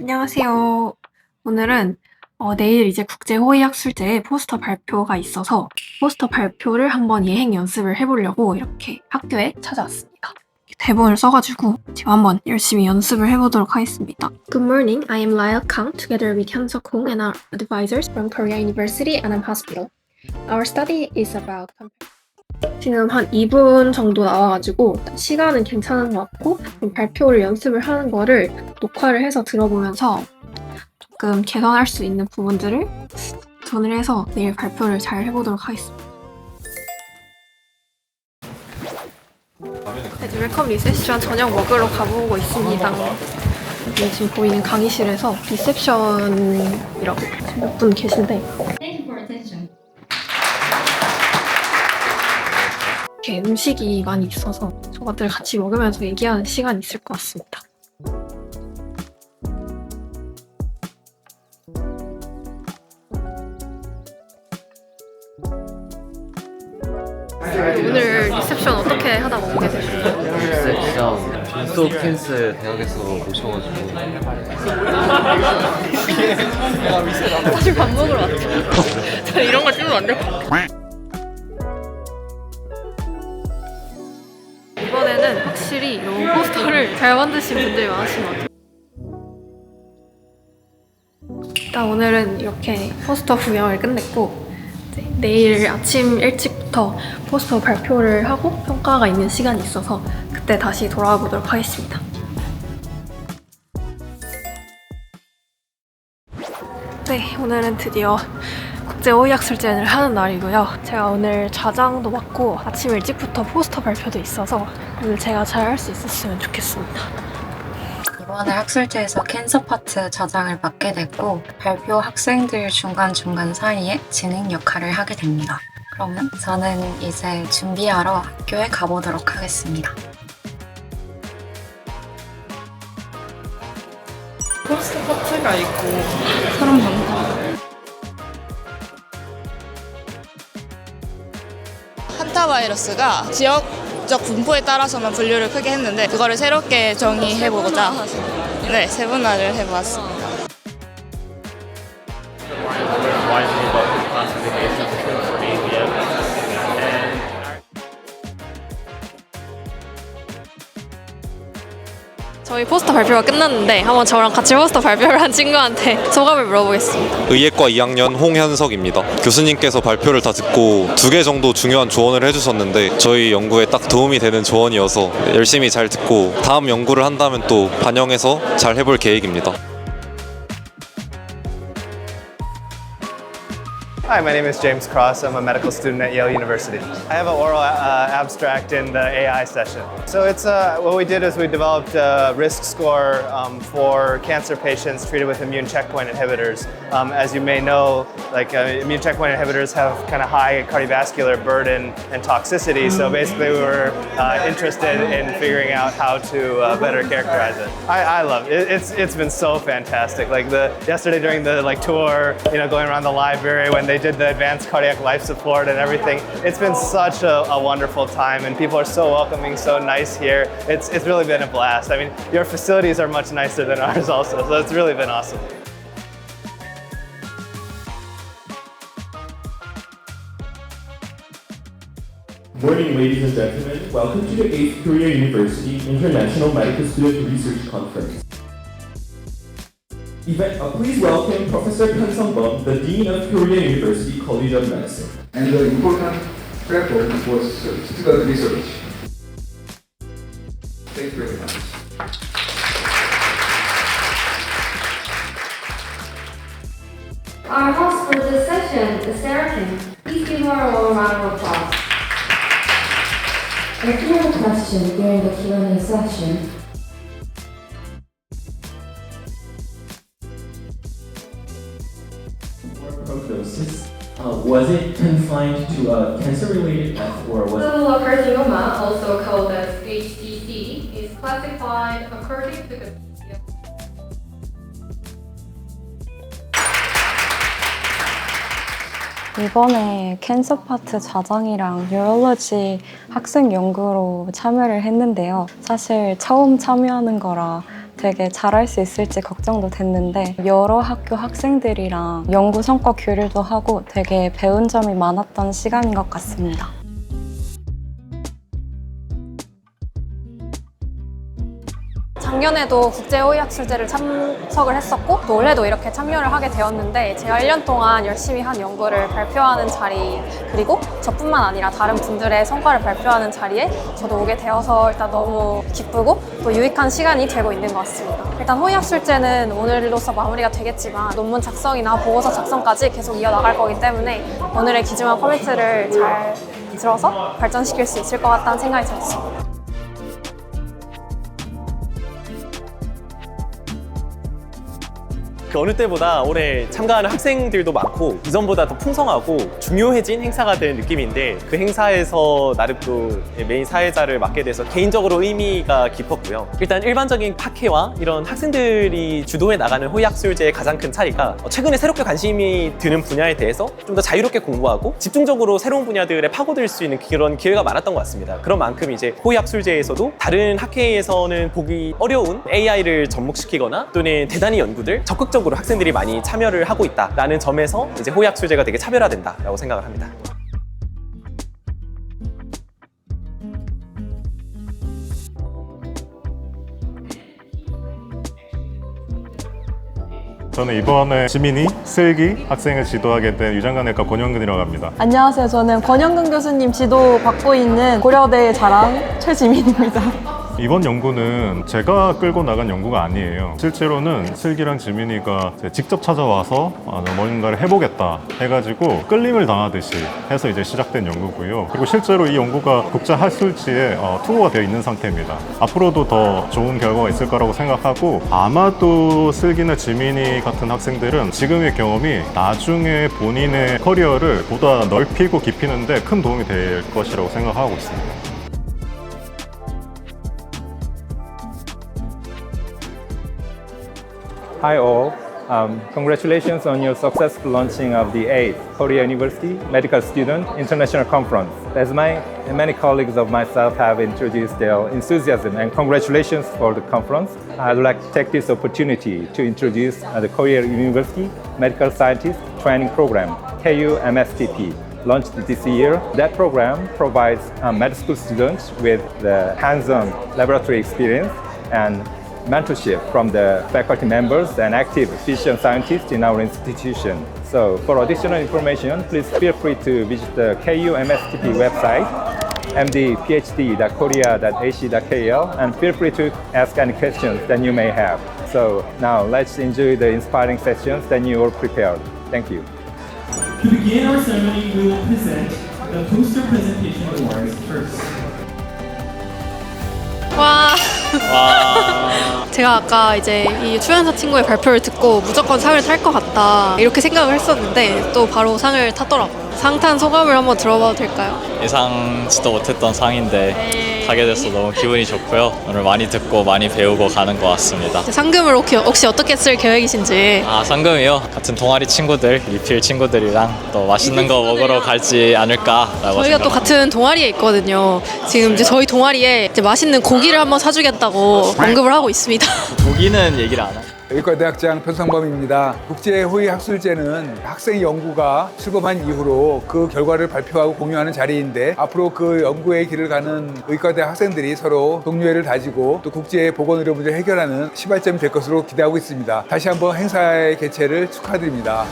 안녕하세요. 오늘은 내일 이제 국제호의학술제에 포스터 발표가 있어서 포스터 발표를 한번 예행 연습을 해보려고 이렇게 학교에 찾아왔습니다. 대본을 써가지고 지금 한번 열심히 연습을 해보도록 하겠습니다. Good morning, I am Lyle Kang together with Hyun-Suk Hong and our advisors from Korea University and Hospital. Our study is about 지금 한 2분 정도 나와가지고 시간은 괜찮은 것 같고 발표를 연습을 하는 거를 녹화를 해서 들어보면서 조금 개선할 수 있는 부분들을 전을 해서 내일 발표를 잘 해보도록 하겠습니다. 이제 웰컴 리셉션 저녁 먹으러 가보고 있습니다. 여기 지금 보이는 강의실에서 리셉션이라고 몇 분 계신데 이렇게 음식이 많이 있어서 저것들 같이 먹으면서 얘기하는 시간이 있을 것 같습니다. 오늘 리셉션 어떻게 하다 오게 되셨나요? 리셉션 존스홉킨스 대학에서 모셔가지고 사실 밥 먹으러 왔죠. 저 이런 거 찍으면 안 돼. 이번에는 확실히 이 포스터를 잘 만드신 분들이 많으신 것 같아요. 일단 오늘은 이렇게 포스터 구경을 끝냈고 이제 내일 아침 일찍부터 포스터 발표를 하고 평가가 있는 시간이 있어서 그때 다시 돌아와 보도록 하겠습니다. 네, 오늘은 드디어 국제호의학술제를 하는 날이고요. 제가 오늘 자장도 맡고 아침 일찍부터 포스터 발표도 있어서 오늘 제가 잘 할 수 있었으면 좋겠습니다. 이번에 학술제에서 캔서 파트 자장을 맡게 됐고 발표 학생들 중간중간 사이에 진행 역할을 하게 됩니다. 그러면 저는 이제 준비하러 학교에 가보도록 하겠습니다. 포스터 파트가 있고 사람 많다. 한타바이러스가 지역적 분포에 따라서만 분류를 크게 했는데 그거를 새롭게 정의해보고자 세분화를 해보았습니다. 저희 포스터 발표가 끝났는데 한번 저랑 같이 포스터 발표를 한 친구한테 소감을 물어보겠습니다. 의예과 2학년 홍현석입니다. 교수님께서 발표를 다 듣고 2개 정도 중요한 조언을 해주셨는데 저희 연구에 딱 도움이 되는 조언이어서 열심히 잘 듣고 다음 연구를 한다면 또 반영해서 잘 해볼 계획입니다. Hi, my name is James Cross. I'm a medical student at Yale University. I have an oral abstract in the AI session. So it's what we did is we developed a risk score for cancer patients treated with immune checkpoint inhibitors. As you may know, like immune checkpoint inhibitors have kind of high cardiovascular burden and toxicity. So basically, we were interested in figuring out how to better characterize it. I love it. It's been so fantastic. Like yesterday during the tour, going around the library when they did the advanced cardiac life support and everything. It's been such a wonderful time, and people are so welcoming, so nice here. It's really been a blast. I mean, your facilities are much nicer than ours also, so it's really been awesome. Good morning, ladies and gentlemen. Welcome to the 8th Korea University International Medical Student Research Conference. Please welcome Professor Hyun Sung-bum, the Dean of Korea University College of Medicine. And the important platform was student research. Thank you very much. Our host for this session is Sarah Kim. Please give her a round of applause. If you have a question during the Q&A session, Prognosis, was it confined to a cancer-related death or was it? Cerebral carcinoma, also called as HCC, is classified according to the 이번에 캔서 파트 자장이랑 뉴럴로지 학생 연구로 참여를 했는데요. 사실 처음 참여하는 거라 되게 잘할 수 있을지 걱정도 됐는데 여러 학교 학생들이랑 연구 성과 교류도 하고 되게 배운 점이 많았던 시간인 것 같습니다. 작년에도 국제호의학술제를 참석을 했었고 또 올해도 이렇게 참여를 하게 되었는데 제가 1년 동안 열심히 한 연구를 발표하는 자리 그리고 저뿐만 아니라 다른 분들의 성과를 발표하는 자리에 저도 오게 되어서 일단 너무 기쁘고 또 유익한 시간이 되고 있는 것 같습니다. 일단 호의학술제는 오늘로서 마무리가 되겠지만 논문 작성이나 보고서 작성까지 계속 이어나갈 거기 때문에 오늘의 귀중한 커뮤니티를 잘 들어서 발전시킬 수 있을 것 같다는 생각이 들었습니다. 그 어느 때보다 올해 참가하는 학생들도 많고 이전보다 더 풍성하고 중요해진 행사가 된 느낌인데 그 행사에서 나름 또 메인 사회자를 맡게 돼서 개인적으로 의미가 깊었고요. 일단 일반적인 학회와 이런 학생들이 주도해 나가는 호의학술제의 가장 큰 차이가 최근에 새롭게 관심이 드는 분야에 대해서 좀 더 자유롭게 공부하고 집중적으로 새로운 분야들에 파고들 수 있는 그런 기회가 많았던 것 같습니다. 그런 만큼 이제 호의학술제에서도 다른 학회에서는 보기 어려운 AI를 접목시키거나 또는 대단히 연구들 적극적으로 학생들이 많이 참여를 하고 있다라는 점에서 이제 호의학술제가 되게 차별화된다라고 생각을 합니다. 저는 이번에 지민이, 슬기 학생을 지도하게 된 유장관외과 권영근이라고 합니다. 안녕하세요. 저는 권영근 교수님 지도 받고 있는 고려대의 자랑 최지민입니다. 이번 연구는 제가 끌고 나간 연구가 아니에요. 실제로는 슬기랑 지민이가 직접 찾아와서 뭔가를 해보겠다 해가지고 끌림을 당하듯이 해서 이제 시작된 연구고요. 그리고 실제로 이 연구가 국제학술지에 투고가 되어 있는 상태입니다. 앞으로도 더 좋은 결과가 있을 거라고 생각하고 아마도 슬기나 지민이 같은 학생들은 지금의 경험이 나중에 본인의 커리어를 보다 넓히고 깊이는데 큰 도움이 될 것이라고 생각하고 있습니다. Hi all, congratulations on your successful launching of the 8th Korea University Medical Student International Conference. As many colleagues of myself have introduced their enthusiasm and congratulations for the conference, I'd like to take this opportunity to introduce the Korea University Medical Scientist Training Program, KU-MSTP. Launched this year. That program provides medical school students with the hands-on laboratory experience and mentorship from the faculty members and active physician scientists in our institution. So for additional information, please feel free to visit the KU-MSTP website, mdphd.korea.ac.kl, and feel free to ask any questions that you may have. So now let's enjoy the inspiring sessions that you all prepared. Thank you. To begin our ceremony, we will present the poster presentation awards first. 와. 제가 아까 이제 이 출연사 친구의 발표를 듣고 무조건 상을 탈 것 같다 이렇게 생각을 했었는데 또 바로 상을 탔더라고요. 상 탄 소감을 한번 들어봐도 될까요? 예상치도 못했던 상인데 타게 돼서 너무 기분이 좋고요. 오늘 많이 듣고 많이 배우고 가는 것 같습니다. 상금을 혹시 어떻게 쓸 계획이신지? 상금이요? 같은 동아리 친구들, 리필 친구들이랑 또 맛있는 거 먹으러 갈지 않을까라고 저희가 생각합니다. 또 같은 동아리에 있거든요. 지금 이제 저희 동아리에 이제 맛있는 고기를 한번 사주겠다고 언급을 하고 있습니다. 고기는 얘기를 안 하죠. 의과대학장 편성범입니다. 국제호의학술제는 학생 연구가 출범한 이후로 그 결과를 발표하고 공유하는 자리인데 앞으로 그 연구의 길을 가는 의과대학 학생들이 서로 동료애를 다지고 또 국제 보건 의료 문제를 해결하는 시발점이 될 것으로 기대하고 있습니다. 다시 한번 행사의 개최를 축하드립니다.